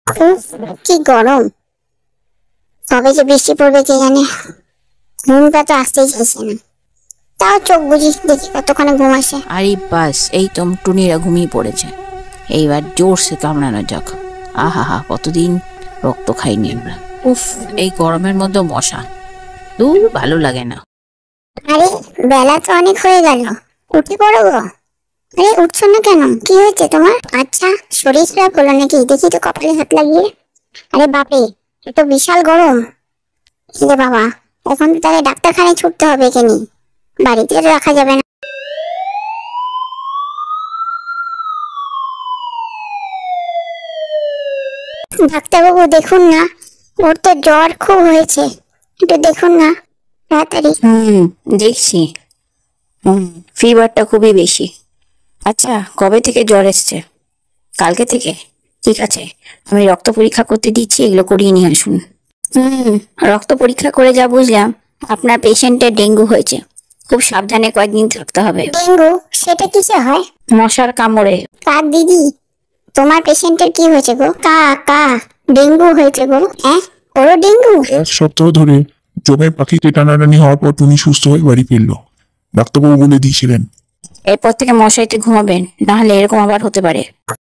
উফ, কি গরম! কবে যে বৃষ্টি পড়বে কে জানে। ঘুমটা তো আসতেই চাইছে না, তাও চোখ বুঝি দেখি কতক্ষণে ঘুম আসে। আরে বাস, এই তো টুনিরা ঘুমিয়ে পড়েছে। এইবার জোরসে কামড়ানো যাক। আহা হা, কতদিন রক্ত খাইনি আমরা। উফ, এই গরমের মধ্যে মশা, দূর ভালো লাগে না। আরে বেলা তো অনেক হয়ে গেল, উঠে পড়ো গো। আরে উঠছো না কেন, কি হয়েছে তোমার? আচ্ছা, শরীর খারাপ হলো নাকি? দেখি তো কপালে হাত লাগিয়ে। আরে বাপরে, এ তো বিশাল গরম। রে বাবা, এখন তো তাহলে ডাক্তারখানায় ছুটতে হবে, কেন বাড়িতে তো রাখা যাবে না। ডাক্তারবাবু দেখুন না, ওর তো জ্বর খুব হয়েছে, একটু দেখুন না তাড়াতাড়ি। দেখছি। ফিভারটা খুবই বেশি। আচ্ছা, কবে থেকে জ্বর এসছে? কালকে থেকে? ঠিক আছে, আমি রক্ত পরীক্ষা করতে দিচ্ছি, এগুলো করিয়ে নিয়ে আসুন। রক্ত পরীক্ষা করে যা বুঝলাম, আপনার পেশেন্টের ডেঙ্গু হয়েছে। খুব সাবধানে কয়েকদিন থাকতে হবে। ডেঙ্গু? সেটা কিসে হয়? মশার কামড়ে। কাক দিদি, তোমার পেশেন্টের কি হয়েছে গো? কা ডেঙ্গু হয়েছে গো? হ্যাঁ, ওরও ডেঙ্গু? 1 সপ্তাহ ধরে জমে পাখিতে টানাটানি হওয়ার পর টুনি সুস্থ হয়ে বাড়ি ফিরল। ডাক্তারবাবু বলে দিয়েছিলেন এরপর থেকে মশারিতে ঘুমাবেন, না হলে এরকম আবার হতে পারে।